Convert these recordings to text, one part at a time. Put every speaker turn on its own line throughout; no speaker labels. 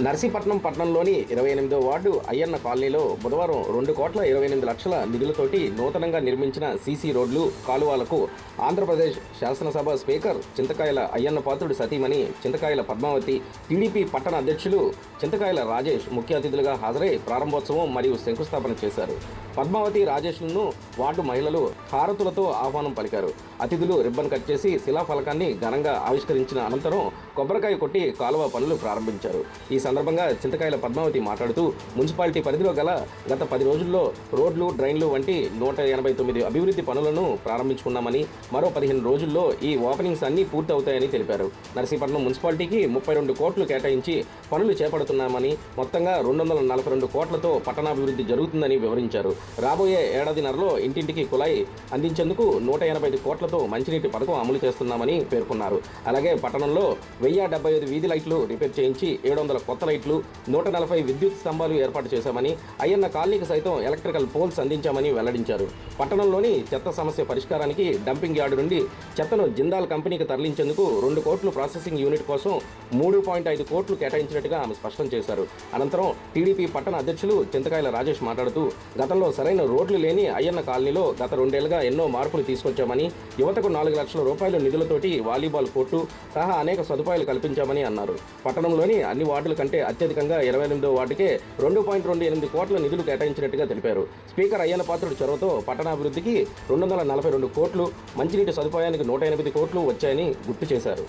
నర్సీపట్నం పట్టణంలోని 28వ వార్డు అయ్యన్న కాలనీలో బుధవారం 2,28,00,000 నిధులతోటి నూతనంగా నిర్మించిన సీసీ రోడ్లు, కాలువలకు ఆంధ్రప్రదేశ్ శాసనసభ స్పీకర్ చింతకాయల అయ్యన్న పాత్రుడి సతీమణి చింతకాయల పద్మావతి, టీడీపీ పట్టణ అధ్యక్షులు చింతకాయల రాజేష్ ముఖ్య అతిథులుగా హాజరై ప్రారంభోత్సవం మరియు శంకుస్థాపన చేశారు. పద్మావతి, రాజేష్లను వార్డు మహిళలు హారతులతో ఆహ్వానం పలికారు. అతిథులు రిబ్బన్ కట్ చేసి శిలాఫలకాన్ని ఘనంగా ఆవిష్కరించిన అనంతరం కొబ్బరికాయ కొట్టి కాలువ పనులు ప్రారంభించారు. ఈ సందర్భంగా చింతకాయల పద్మావతి మాట్లాడుతూ మున్సిపాలిటీ పరిధిలో గల గత 10 రోజుల్లో రోడ్లు, డ్రైన్లు వంటి 189 అభివృద్ధి పనులను ప్రారంభించుకున్నామని, మరో 15 రోజుల్లో ఈ ఓపెనింగ్స్ అన్నీ పూర్తి అవుతాయని తెలిపారు. నర్సీపట్నం మున్సిపాలిటీకి 32 కోట్లు కేటాయించి పనులు చేపడుతున్నామని, మొత్తంగా 242 కోట్లతో పట్టణాభివృద్ధి జరుగుతుందని వివరించారు. రాబోయే ఏడాదిన్నరలో ఇంటింటికి కుళాయి అందించేందుకు 185 కోట్లతో మంచినీటి పథకం అమలు చేస్తున్నామని పేర్కొన్నారు. అలాగే పట్టణంలో 1075 వీధి లైట్లు రిపేర్ చేయించి 700 కొత్త లైట్లు, 140 విద్యుత్ స్తంభాలు ఏర్పాటు చేశామని, అయ్యన్న కాలనీకి సైతం ఎలక్ట్రికల్ పోల్స్ అందించామని వెల్లడించారు. పట్టణంలోని చెత్త సమస్య పరిష్కారానికి డంపింగ్ యార్డు నుండి చెత్తను జిందాల్ కంపెనీకి తరలించేందుకు 2 కోట్లు, ప్రాసెసింగ్ యూనిట్ కోసం 3.5 కోట్లు కేటాయించినట్టుగా ఆమె స్పష్టం చేశారు. అనంతరం టీడీపీ పట్టణ అధ్యక్షులు చింతకాయల రాజేష్ మాట్లాడుతూ గతంలో సరైన రోడ్లు లేని అయ్యన్న కాలనీలో గత 2 ఏళ్లుగా ఎన్నో మార్పులు తీసుకొచ్చామని, యువతకు 4 లక్షల రూపాయల నిధులతోటి వాలీబాల్ కోర్టు సహా అనేక సదుపాయాలు కల్పించామని అన్నారు. పట్టణంలోని అన్ని వార్డుల కంటే అత్యధికంగా 28వ వార్డుకే 2.28 కోట్ల నిధులు కేటాయించినట్టుగా తెలిపారు. స్పీకర్ అయ్యన్న పాత్రుడి చొరవతో పట్టణాభివృద్ధికి 242 కోట్లు, మంచినీటి సదుపాయానికి 108 కోట్లు వచ్చాయని గుర్తు చేశారు.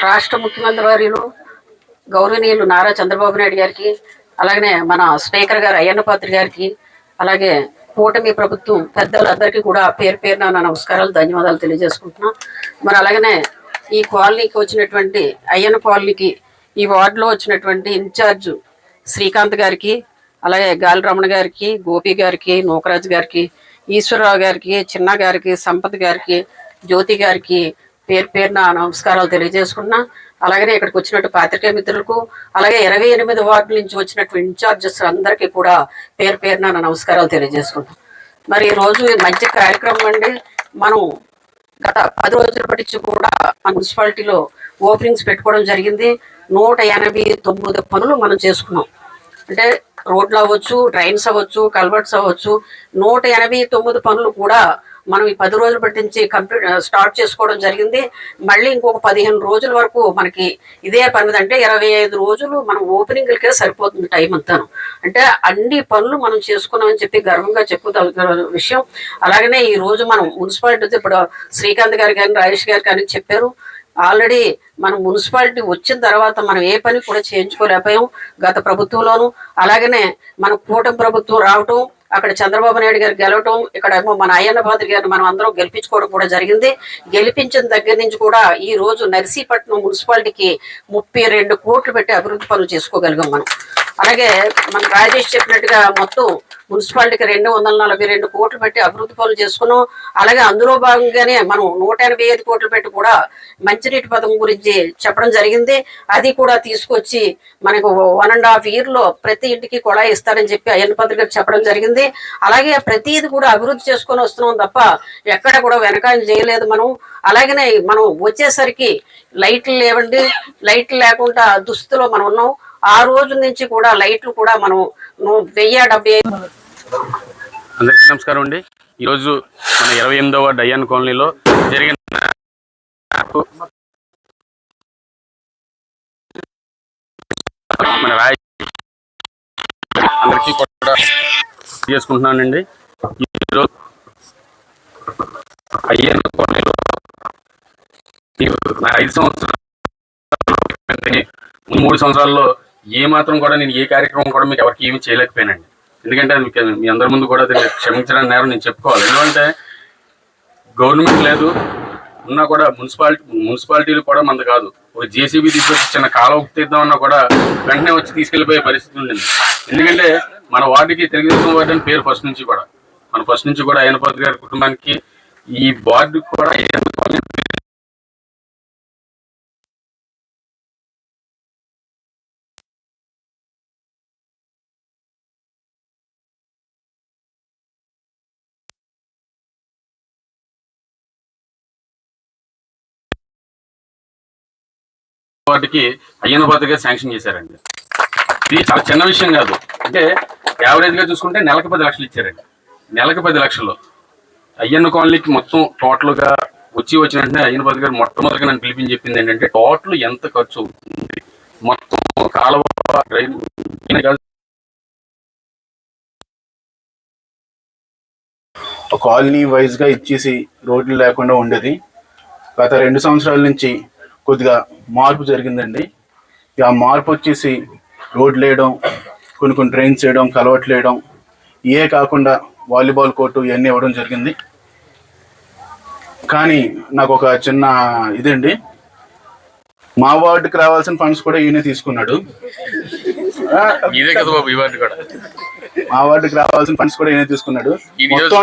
రాష్ట్ర ముఖ్యమంత్రి వర్యులు గౌరవనీయులు నారా చంద్రబాబు నాయుడు గారికి, అలాగనే మన స్పీకర్ గారు అయ్యన్న పాత్రి గారికి, అలాగే కూటమి ప్రభుత్వం పెద్దలందరికీ కూడా పేరు పేరున నా నమస్కారాలు, ధన్యవాదాలు తెలియజేసుకుంటున్నాం. మరి అలాగనే ఈ కాలనీకి వచ్చినటువంటి అయ్యన్న కాలనీకి ఈ వార్డులో వచ్చినటువంటి ఇన్ఛార్జ్ శ్రీకాంత్ గారికి, అలాగే గాలి రమణ గారికి, గోపి గారికి, నూకరాజు గారికి, ఈశ్వరరావు గారికి, చిన్న గారికి, సంపత్ గారికి, జ్యోతి గారికి పేరు పేరున నమస్కారాలు తెలియజేసుకున్నా. అలాగనే ఇక్కడికి వచ్చినట్టు పాత్రికేయ మిత్రులకు, అలాగే 28 వార్డుల నుంచి వచ్చినట్టు ఇన్ఛార్జెస్ అందరికీ కూడా పేరు పేరున నమస్కారాలు తెలియజేసుకుంటాం. మరి ఈరోజు మంచి కార్యక్రమం అండి. మనం గత 10 రోజుల పట్టించి కూడా మన మున్సిపాలిటీలో ఓపెనింగ్స్ పెట్టుకోవడం జరిగింది. 189 పనులు మనం చేసుకున్నాం. అంటే రోడ్లు అవ్వచ్చు, డ్రైన్స్ అవ్వచ్చు, కల్వర్ట్స్ అవ్వచ్చు, 189 పనులు కూడా మనం ఈ 10 రోజులు పట్టించి స్టార్ట్ చేసుకోవడం జరిగింది. మళ్ళీ ఇంకొక 15 రోజుల వరకు మనకి ఇదే పని మీద, అంటే 25 రోజులు మనం ఓపెనింగ్లకే సరిపోతుంది టైం అంతాను. అంటే అన్ని పనులు మనం చేసుకున్నామని చెప్పి గర్వంగా చెప్పుకోగలిగిన విషయం. అలాగనే ఈ రోజు మనం మున్సిపాలిటీ ఇప్పుడు శ్రీకాంత్ గారు కానీ, రాజేష్ గారు కానీ చెప్పారు. ఆల్రెడీ మనం మున్సిపాలిటీ వచ్చిన తర్వాత మనం ఏ పని కూడా చేయించుకోలేకపోయాం గత ప్రభుత్వంలోను. అలాగనే మన కూటమి ప్రభుత్వం రావటం, అక్కడ చంద్రబాబు నాయుడు గారు గెలవటం, ఇక్కడ మన అయ్యన్న పాత్రి గారిని మనం అందరం గెలిపించుకోవడం కూడా జరిగింది. గెలిపించిన దగ్గర నుంచి కూడా ఈ రోజు నర్సీపట్నం మున్సిపాలిటీకి 32 కోట్లు పెట్టి అభివృద్ధి పనులు చేసుకోగలిగాం మనం. అలాగే మన రాజేష్ చెప్పినట్టుగా మొత్తం మున్సిపాలిటీకి 242 కోట్లు పెట్టి అభివృద్ధి పనులు చేసుకున్నాం. అలాగే అందులో భాగంగానే మనం 185 కోట్లు పెట్టి కూడా మంచినీటి పథకం గురించి చెప్పడం జరిగింది. అది కూడా తీసుకొచ్చి మనకు 1.5 yearలో ప్రతి ఇంటికి కుళాయి ఇస్తారని చెప్పి అయ్యన్న పాత్రి గారు చెప్పడం జరిగింది. అలాగే ప్రతిది కూడా అభివృద్ధి చేసుకొని వస్తున్నాం తప్ప ఎక్కడ కూడా వెనకాల చేయలేదు మనం. అలాగనే మనం వచ్చేసరికి లైట్లు లేవండి, లైట్లు లేకుండా దుస్థితిలో మనం ఉన్నాం. ఆ రోజు నుంచి కూడా లైట్లు కూడా మనం 1075
అందరికీ నమస్కారం అండి. ఈరోజు మన 28వ వార్డు అయ్యన్ కాలనీలో జరిగిన మన రాయ్ అందరికీ కూడా చేసుకుంటున్నానండి. ఈరోజు అయ్యన్ కాలనీలో నా 5 సంవత్సరాలు 3 సంవత్సరాల్లో ఏ మాత్రం కూడా నేను ఏ కార్యక్రమం కూడా మీకు ఎవరికి ఏమీ చేయలేకపోయానండి. ఎందుకంటే మీ అందరి ముందు కూడా క్షమించడానికి నేరం నేను చెప్పుకోవాలి. ఎందుకంటే గవర్నమెంట్ లేదు, ఉన్నా కూడా మున్సిపాలిటీలు కూడా మనది కాదు. ఒక జేసీబీ తీసుకొచ్చి చిన్న కాలువ తీద్దామన్నా కూడా వెంటనే వచ్చి తీసుకెళ్లిపోయే పరిస్థితి ఉండింది. ఎందుకంటే మన వార్డుకి తెలుగుదేశం వార్డు అని పేరు ఫస్ట్ నుంచి కూడా అయ్యన్నపాత్రి గారి కుటుంబానికి ఈ వార్డు కూడా వాటికి అయ్యన్నపాత్రి గారు శాంక్షన్ చేశారండి. ఇది చాలా చిన్న విషయం కాదు. అంటే యావరేజ్ గా చూసుకుంటే నెలకు 10 లక్షలు ఇచ్చారండి. నెలకు 10 లక్షలు అయ్యన్న కాలనీకి మొత్తం టోటల్ గా వచ్చిన వెంటనే అయ్యన్నపాత్రి గారు మొట్టమొదటిగా నన్ను పిలిపించి చెప్పింది ఏంటంటే టోటల్ ఎంత ఖర్చు అవుతుంది మొత్తం కాలువ
కాలనీ వైజ్ గా ఇచ్చేసి రోడ్లు లేకుండా ఉండేది. గత 2 సంవత్సరాల నుంచి కొద్దిగా మార్పు జరిగిందండి. ఆ మార్పు వచ్చేసి రోడ్లు వేయడం, కొన్ని డ్రైన్స్ వేయడం, కలవట్లు వేయడం, ఇవే కాకుండా వాలీబాల్ కోర్టు ఇవన్నీ ఇవ్వడం జరిగింది. కానీ నాకు ఒక చిన్న ఇదండి, మా వార్డుకి రావాల్సిన ఫండ్స్ కూడా ఈయనే తీసుకున్నాడు. మా వార్డుకి రావాల్సిన ఫండ్స్ కూడా ఈయనే తీసుకున్నాడు. మొత్తం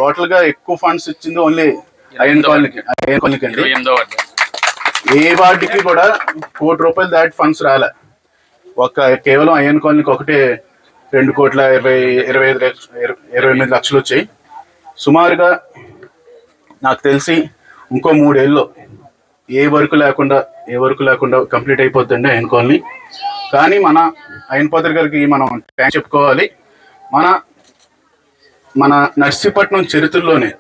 టోటల్ గా ఎక్కువ ఫండ్స్ ఇచ్చింది ఓన్లీ అయ్యన్ కాలనీకి అండి. ఏ వార్డుకి కూడా ₹1 దాటి ఫండ్స్ రాలే. కేవలం అయ్యన్ కాలనీకి ఒకటే 2,25,28 లక్షలు వచ్చాయి. సుమారుగా నాకు తెలిసి ఇంకో 3 ఏళ్ళలో ఏ వర్క్ లేకుండా కంప్లీట్ అయిపోతుందండి అయ్యన్ కాలనీ. కానీ మన అయ్యన్నపాత్రి గారికి మనం థ్యాంక్స్ చెప్పుకోవాలి. మన నర్సీపట్నం చరిత్రలోనే